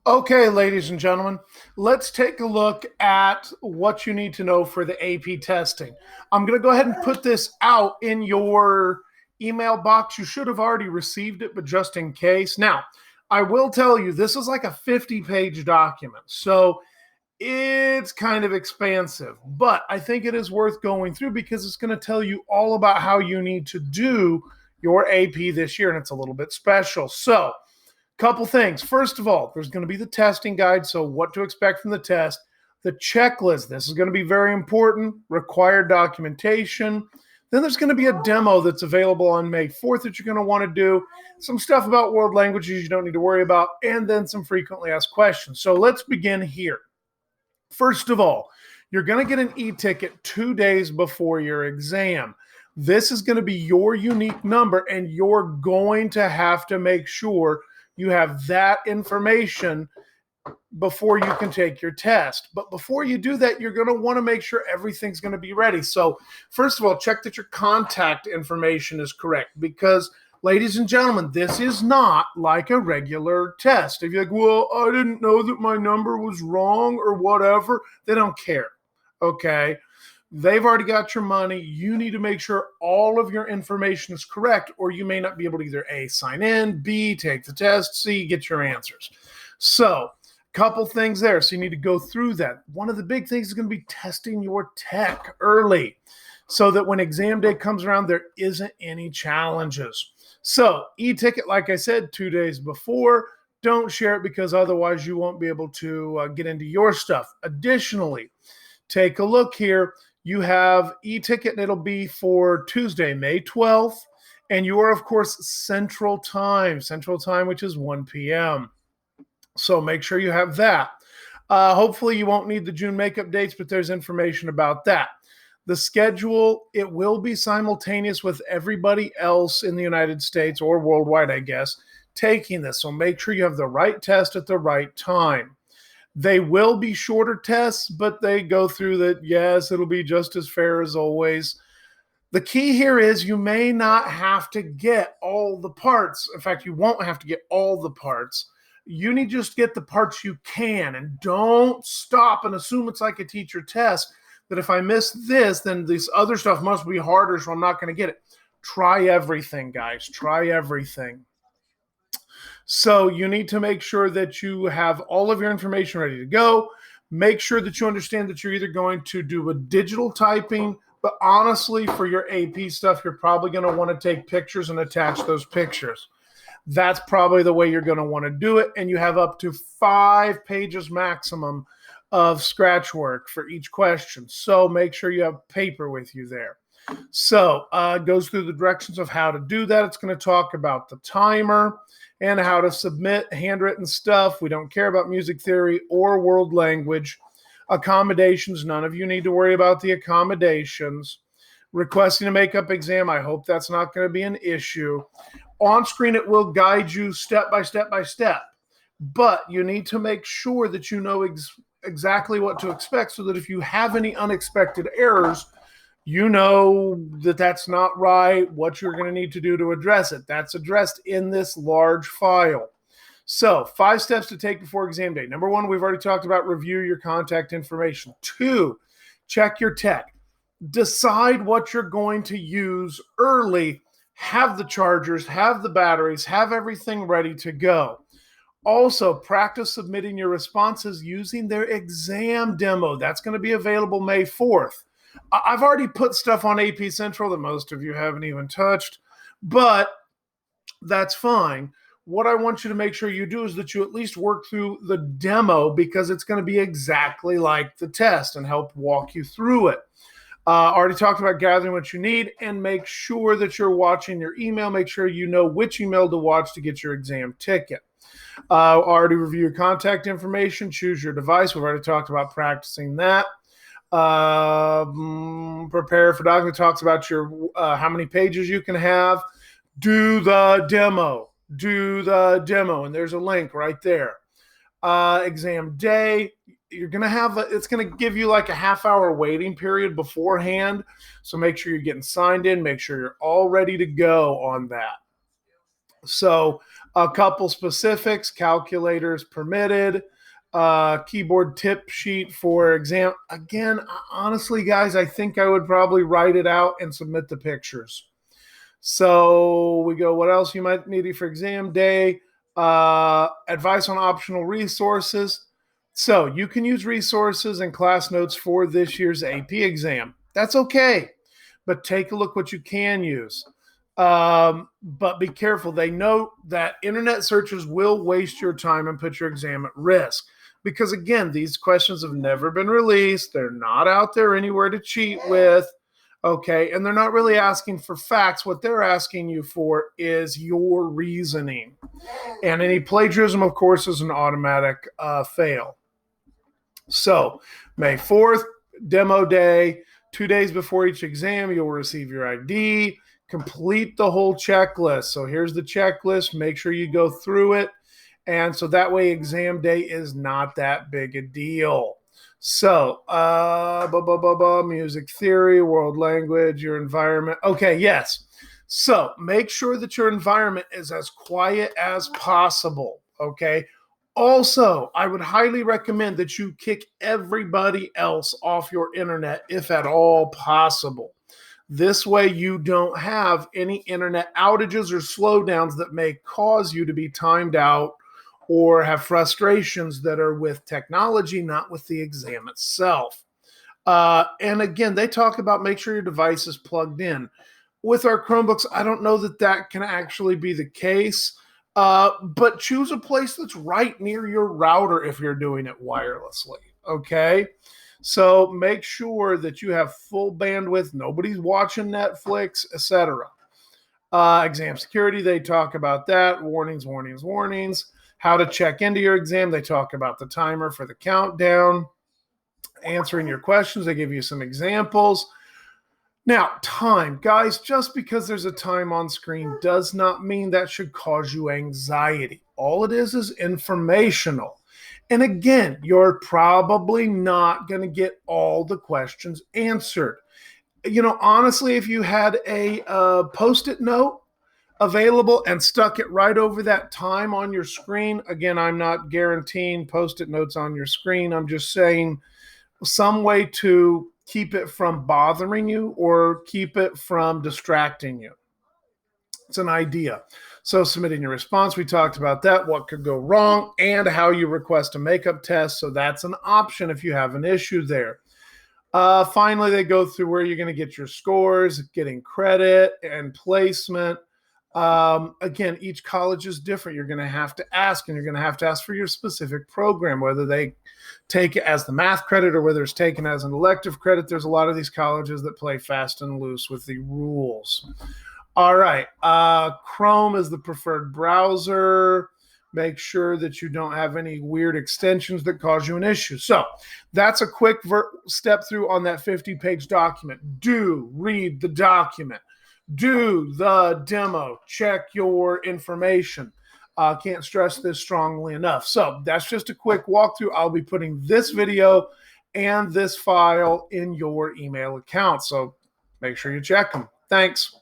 Okay, ladies and gentlemen, let's take a look at what you need to know for the AP testing. I'm going to go ahead and put this out in your email box. You should have already received it, but just in case. Now, I will tell you, this is like a 50-page document, so it's kind of expansive, but I think it is worth going through because it's going to tell you all about how you need to do your AP this year, and it's a little bit special. So, couple things. First of all, there's going to be the testing guide, so what to expect from the test. The checklist, this is going to be very important, required documentation. Then there's going to be a demo that's available on May 4th that you're going to want to do, some stuff about world languages you don't need to worry about, and then some frequently asked questions. So let's begin here. First of all, you're going to get an e-ticket 2 days before your exam. This is going to be your unique number, and you're going to have to make sure you have that information before you can take your test. But before you do that, you're going to want to make sure everything's going to be ready. So first of all, check that your contact information is correct because, ladies and gentlemen, this is not like a regular test. If you're like, well, I didn't know that my number was wrong or whatever, they don't care, okay? They've already got your money. You need to make sure all of your information is correct, or you may not be able to either A, sign in, B, take the test, C, get your answers. So, couple things there. So you need to go through that. One of the big things is going to be testing your tech early so that when exam day comes around, there isn't any challenges. So, e-ticket, like I said, 2 days before. Don't share it because otherwise you won't be able to get into your stuff. Additionally, take a look here. You have e-ticket, and it'll be for Tuesday, May 12th. And you are, of course, Central Time, which is 1 p.m. So make sure you have that. Hopefully you won't need the June makeup dates, but there's information about that. The schedule, it will be simultaneous with everybody else in the United States or worldwide, I guess, taking this. So make sure you have the right test at the right time. They will be shorter tests, but they go through that. Yes, it'll be just as fair as always. The key here is you may not have to get all the parts. In fact, you won't have to get all the parts. You need to just get the parts you can, and don't stop and assume it's like a teacher test that if I miss this, then this other stuff must be harder, so I'm not going to get it. Try everything, guys. Try everything. So you need to make sure that you have all of your information ready to go. Make sure that you understand that you're either going to do a digital typing, but honestly, for your AP stuff, you're probably going to want to take pictures and attach those pictures. That's probably the way you're going to want to do it. And you have up to 5 pages maximum of scratch work for each question. So make sure you have paper with you there. So it goes through the directions of how to do that. It's going to talk about the timer and how to submit handwritten stuff. We don't care about music theory or world language. Accommodations, none of you need to worry about the accommodations. Requesting a makeup exam, I hope that's not going to be an issue. On screen, it will guide you step by step by step. But you need to make sure that you know exactly what to expect so that if you have any unexpected errors, you know that that's not right, what you're going to need to do to address it. That's addressed in this large file. So 5 steps to take before exam day. Number 1, we've already talked about review your contact information. 2, check your tech. Decide what you're going to use early. Have the chargers, have the batteries, have everything ready to go. Also, practice submitting your responses using their exam demo. That's going to be available May 4th. I've already put stuff on AP Central that most of you haven't even touched, but that's fine. What I want you to make sure you do is that you at least work through the demo because it's going to be exactly like the test and help walk you through it. Already talked about gathering what you need, and make sure that you're watching your email. Make sure you know which email to watch to get your exam ticket. Already review your contact information. Choose your device. We've already talked about practicing that. Prepare for document. Talks about your how many pages you can have. Do the demo. And there's a link right there. Exam day, you're going to have it's going to give you like a half-hour waiting period beforehand. So make sure you're getting signed in. Make sure you're all ready to go on that. So A couple specifics: calculators permitted, keyboard tip sheet for exam. Again, honestly, guys, I think I would probably write it out and submit the pictures. So we go, what else you might need for exam day? Advice on optional resources. So you can use resources and class notes for this year's AP exam. That's okay, but take a look what you can use. But be careful. They note that internet searches will waste your time and put your exam at risk. Because again, these questions have never been released. They're not out there anywhere to cheat with. Okay, and they're not really asking for facts. What they're asking you for is your reasoning. And any plagiarism, of course, is an automatic fail. So, May 4th, demo day. 2 days before each exam, you'll receive your ID. Complete the whole checklist. So here's the checklist. Make sure you go through it. And so that way exam day is not that big a deal. So, music theory, world language, your environment. Okay, yes. So make sure that your environment is as quiet as possible, okay? Also, I would highly recommend that you kick everybody else off your internet if at all possible. This way you don't have any internet outages or slowdowns that may cause you to be timed out or have frustrations that are with technology, not with the exam itself. And again, they talk about make sure your device is plugged in. With our Chromebooks, I don't know that that can actually be the case, but choose a place that's right near your router if you're doing it wirelessly, okay? So make sure that you have full bandwidth, nobody's watching Netflix, etc. Exam security, they talk about that. Warnings, warnings, warnings. How to check into your exam, they talk about the timer for the countdown. Answering your questions, they give you some examples. Now, time. Guys, just because there's a time on screen does not mean that should cause you anxiety. All it is informational. And again, you're probably not going to get all the questions answered. You know, honestly, if you had a Post-it note available and stuck it right over that time on your screen, again, I'm not guaranteeing Post-it notes on your screen. I'm just saying some way to keep it from bothering you or keep it from distracting you. It's an idea. So submitting your response, we talked about that, what could go wrong, and how you request a makeup test. So that's an option if you have an issue there. Finally, they go through where you're going to get your scores, getting credit and placement. Again, each college is different. You're going to have to ask, and you're going to have to ask for your specific program, whether they take it as the math credit or whether it's taken as an elective credit. There's a lot of these colleges that play fast and loose with the rules. All right. Chrome is the preferred browser. Make sure that you don't have any weird extensions that cause you an issue. So that's a quick step through on that 50-page document. Do read the document. Do the demo. Check your information. Can't stress this strongly enough. So that's just a quick walkthrough. I'll be putting this video and this file in your email account. So make sure you check them. Thanks.